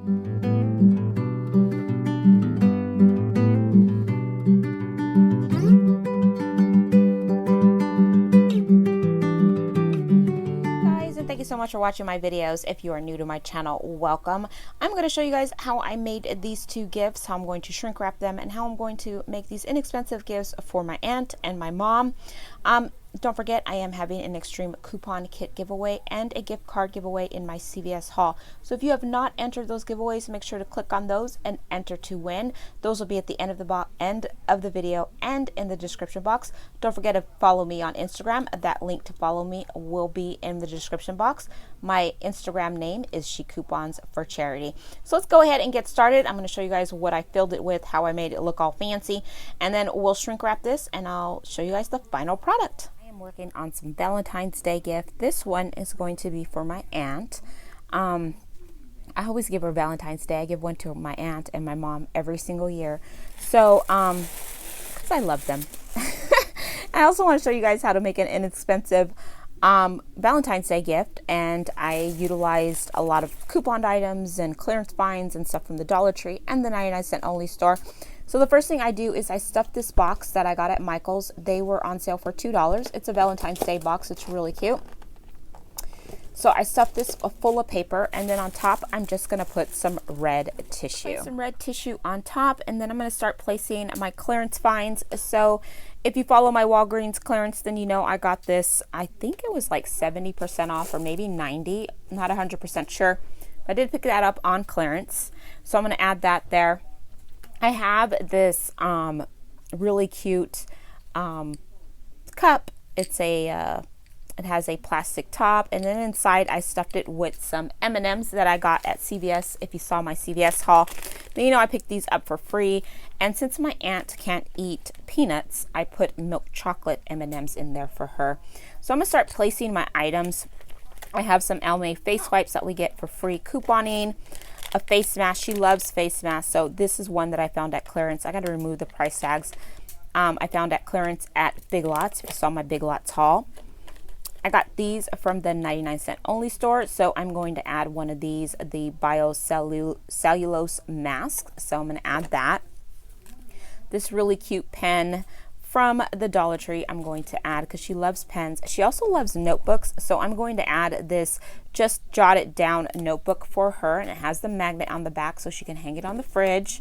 Thank you so much for watching my videos. If you are new to my channel, welcome. I'm going to show you guys how I made these two gifts, how I'm going to shrink wrap them, and how I'm going to make these inexpensive gifts for my aunt and my mom. Don't forget, I am having an extreme coupon kit giveaway and a gift card giveaway in my CVS haul. So if you have not entered those giveaways, make sure to click on those and enter to win. Those will be at the end of the video and in the description box. Don't forget to follow me on Instagram. That link to follow me will be in the description box. My Instagram name is She Coupons for Charity. So let's go ahead and get started. I'm going to show you guys what I filled it with, how I made it look all fancy, and then we'll shrink wrap this and I'll show you guys the final product. I'm working on some Valentine's Day gift. This one is going to be for my aunt. I always give her Valentine's Day. I give one to my aunt and my mom every single year. So, because I love them. I also want to show you guys how to make an inexpensive Valentine's Day gift, and I utilized a lot of coupon items and clearance finds and stuff from the Dollar Tree and the 99-cent only store. So the first thing I do is I stuffed this box that I got at Michael's. They were on sale for $2. It's a Valentine's Day box. It's really cute. So I stuffed this full of paper, and then on top I'm just going to put some red tissue. Put some red tissue on top, and then I'm going to start placing my clearance finds. So if you follow my Walgreens clearance, then you know I got this, I think it was like 70% off or maybe 90, not 100% sure. I did pick that up on clearance. So I'm going to add that there. I have this really cute cup. It's a it has a plastic top, and then inside I stuffed it with some M&Ms that I got at CVS. If you saw my CVS haul, then you know I picked these up for free. And since my aunt can't eat peanuts, I put milk chocolate M&Ms in there for her. So I'm gonna start placing my items. I have some Almay face wipes that we get for free couponing. A face mask. She loves face masks, so this is one that I found at clearance. I got to remove the price tags. I found at clearance at Big Lots. If you saw my Big Lots haul, I got these from the 99-cent only store, so I'm going to add one of these, the biocellulose mask. So I'm going to add that. This really cute pen from the Dollar Tree I'm going to add because she loves pens. She also loves notebooks, so I'm going to add this just jot it down notebook for her, and it has the magnet on the back so she can hang it on the fridge.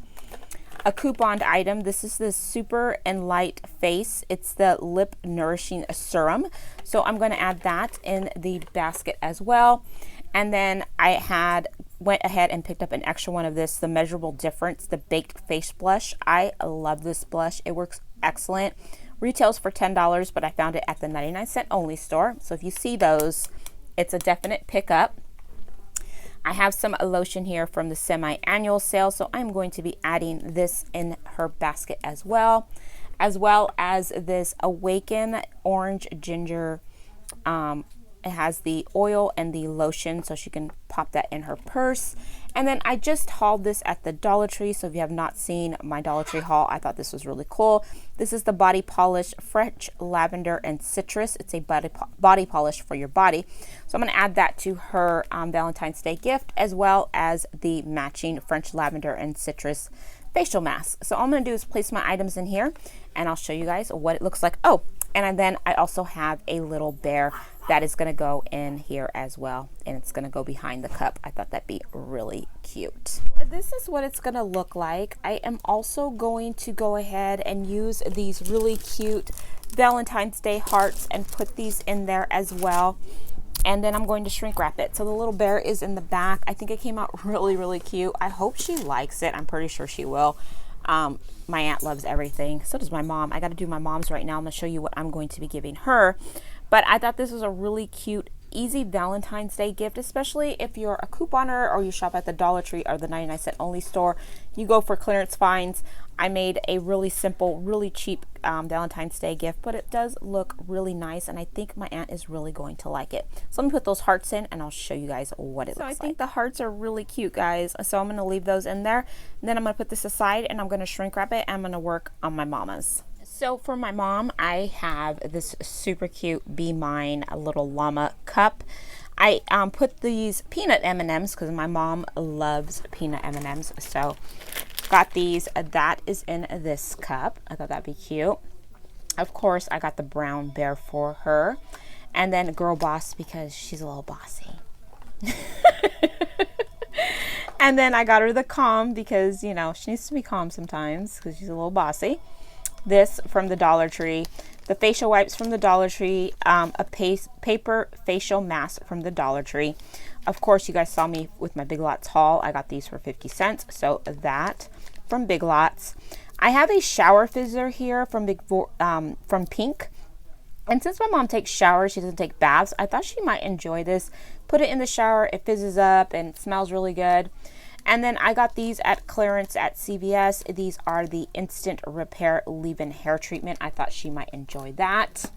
A couponed item. This is the Super and Light Face. It's the Lip Nourishing Serum, so I'm going to add that in the basket as well. And then I went ahead and picked up an extra one of this, the Measurable Difference, the Baked Face Blush. I love this blush. It works excellent. Retails for $10, but I found it at the 99-cent only store. So if you see those, it's a definite pickup. I have some lotion here from the semi-annual sale, so I'm going to be adding this in her basket as well as this Awaken Orange Ginger. It has the oil and the lotion, so she can pop that in her purse. And then I just hauled this at the Dollar Tree, so if you have not seen my Dollar Tree haul, I thought this was really cool. This is the Body Polish French Lavender and Citrus. It's a body polish for your body. So I'm going to add that to her Valentine's Day gift, as well as the matching French Lavender and Citrus facial mask. So all I'm going to do is place my items in here, and I'll show you guys what it looks like. Oh, and then I also have a little bear that is going to go in here as well, and it's going to go behind the cup. I thought that'd be really cute. This is what it's going to look like. I am also going to go ahead and use these really cute Valentine's Day hearts and put these in there as well. And then I'm going to shrink wrap it. So the little bear is in the back. I think it came out really, really cute. I hope she likes it. I'm pretty sure she will. My aunt loves everything. So does my mom. I got to do my mom's right now. I'm going to show you what I'm going to be giving her. But I thought this was a really cute, easy Valentine's Day gift, especially if you're a couponer or you shop at the Dollar Tree or the 99-cent only store. You go for clearance finds. I made a really simple, really cheap Valentine's Day gift, but it does look really nice, and I think my aunt is really going to like it. So let me put those hearts in, and I'll show you guys what it looks like. So I think the hearts are really cute, guys. So I'm going to leave those in there. And then I'm going to put this aside, and I'm going to shrink wrap it, and I'm going to work on my mama's. So for my mom, I have this super cute Be Mine little llama cup. I put these peanut M&Ms because my mom loves peanut M&Ms. So got these. That is in this cup. I thought that'd be cute. Of course, I got the brown bear for her. And then Girl Boss because she's a little bossy. And then I got her the calm because, you know, she needs to be calm sometimes because she's a little bossy. This from the Dollar Tree. The facial wipes from the Dollar Tree. A paper facial mask from the Dollar Tree. Of course, you guys saw me with my Big Lots haul. I got these for 50 cents. So that from Big Lots. I have a shower fizzer here from Pink. And since my mom takes showers, she doesn't take baths, I thought she might enjoy this. Put it in the shower, it fizzes up and it smells really good. And then I got these at clearance at CVS. These are the Instant Repair Leave-In Hair Treatment. I thought she might enjoy that.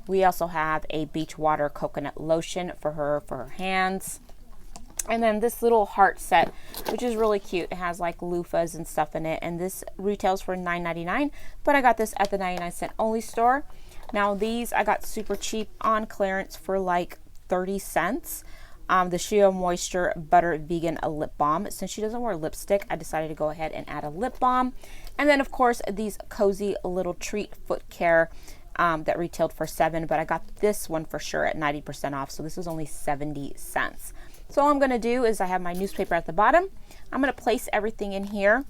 We also have a beach water coconut lotion for her hands. And then this little heart set, which is really cute. It has like loofahs and stuff in it. And this retails for $9.99, but I got this at the 99-cent only store. Now these I got super cheap on clearance for like 30 cents. The Shea Moisture Butter Vegan Lip Balm. Since she doesn't wear lipstick, I decided to go ahead and add a lip balm. And then of course these cozy little treat foot care that retailed for $7, but I got this one for sure at 90% off. So this was only 70 cents. So all I'm going to do is I have my newspaper at the bottom. I'm going to place everything in here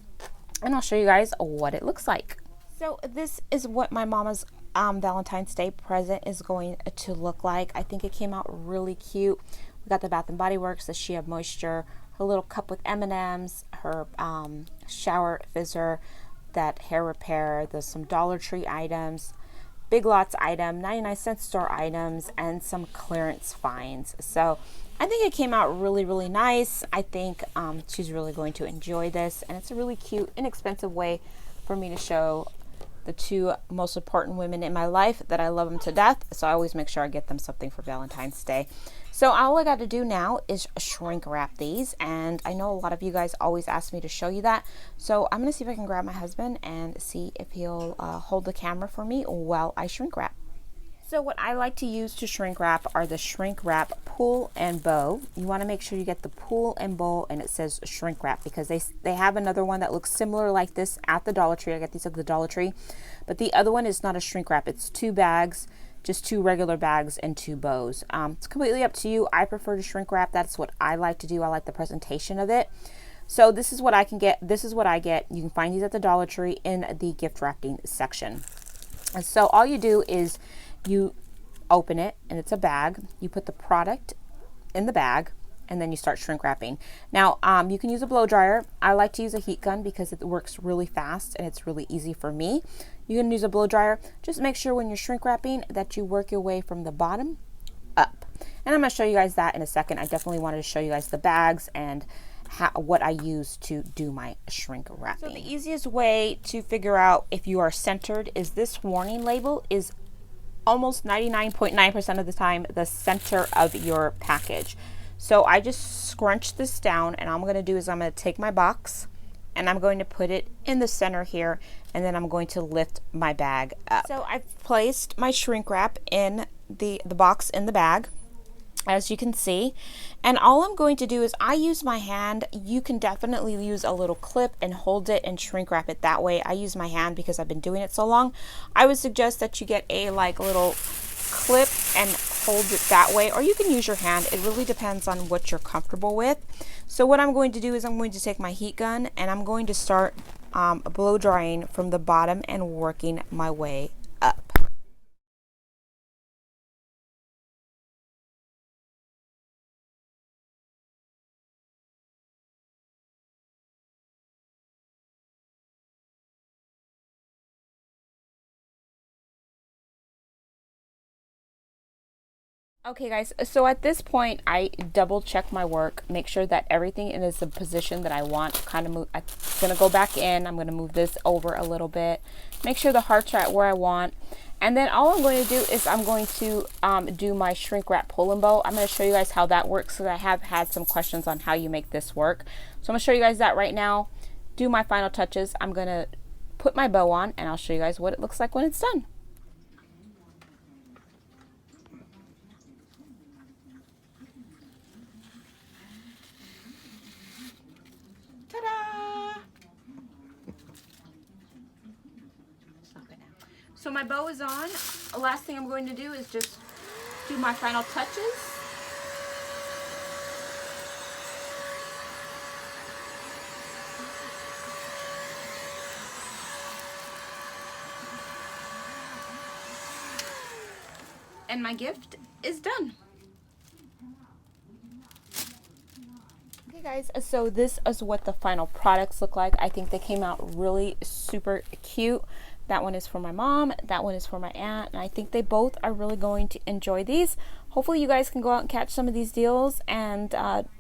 and I'll show you guys what it looks like. So this is what my mama's Valentine's Day present is going to look like. I think it came out really cute. We got the Bath & Body Works, the Shea Moisture, her little cup with M&Ms, her shower fizzer, that hair repair, there's some Dollar Tree items, Big Lots item, 99-cent store items, and some clearance finds. So I think it came out really, really nice. I think she's really going to enjoy this, and it's a really cute, inexpensive way for me to show the two most important women in my life that I love them to death. So I always make sure I get them something for Valentine's Day. So all I got to do now is shrink wrap these, and I know a lot of you guys always ask me to show you that. So I'm going to see if I can grab my husband and see if he'll hold the camera for me while I shrink wrap. So what I like to use to shrink wrap are the shrink wrap pull and bow. You want to make sure you get the pull and bow and it says shrink wrap, because they have another one that looks similar like this at the Dollar Tree. I got these at the Dollar Tree, but the other one is not a shrink wrap. It's 2 bags, just 2 regular bags and 2 bows. It's completely up to you. I prefer to shrink wrap. That's what I like to do. I like the presentation of it. So this is what I can get. This is what I get. You can find these at the Dollar Tree in the gift wrapping section. And so all you do is you open it, and it's a bag. You put the product in the bag, and then you start shrink wrapping. Now, you can use a blow dryer. I like to use a heat gun because it works really fast and it's really easy for me. You can use a blow dryer. Just make sure when you're shrink wrapping that you work your way from the bottom up. And I'm going to show you guys that in a second. I definitely wanted to show you guys the bags and what I use to do my shrink wrapping. So the easiest way to figure out if you are centered is this warning label is almost 99.9% of the time the center of your package. So I just scrunch this down, and all I'm going to do is I'm going to take my box and I'm going to put it in the center here, and then I'm going to lift my bag up. So I've placed my shrink wrap in the box in the bag, as you can see, and all I'm going to do is I use my hand. You can definitely use a little clip and hold it and shrink wrap it that way. I use my hand because I've been doing it so long. I would suggest that you get a little clip and hold it that way, or you can use your hand. It really depends on what you're comfortable with. So what I'm going to do is I'm going to take my heat gun and I'm going to start blow drying from the bottom and working my way up. Okay guys, so at this point I double check my work, make sure that everything is the position that I want. Kind of move, I'm gonna go back in, I'm gonna move this over a little bit, make sure the hearts are at where I want, and then all I'm going to do is I'm going to do my shrink wrap pull and bow. I'm going to show you guys how that works because I have had some questions on how you make this work. So I'm going to show you guys that right now, do my final touches. I'm going to put my bow on and I'll show you guys what it looks like when it's done. So my bow is on. The last thing I'm going to do is just do my final touches. And my gift is done. Okay guys, so this is what the final products look like. I think they came out really super cute. That one is for my mom, that one is for my aunt, and I think they both are really going to enjoy these. Hopefully you guys can go out and catch some of these deals and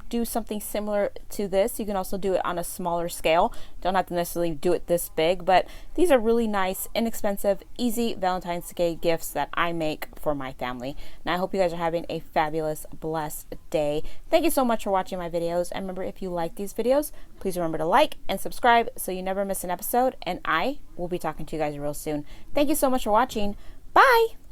do something similar to this. You can also do it on a smaller scale. Don't have to necessarily do it this big, but these are really nice, inexpensive, easy Valentine's Day gifts that I make for my family. And I hope you guys are having a fabulous, blessed day. Thank you so much for watching my videos. And remember, if you like these videos, please remember to like and subscribe so you never miss an episode. And I will be talking to you guys real soon. Thank you so much for watching. Bye!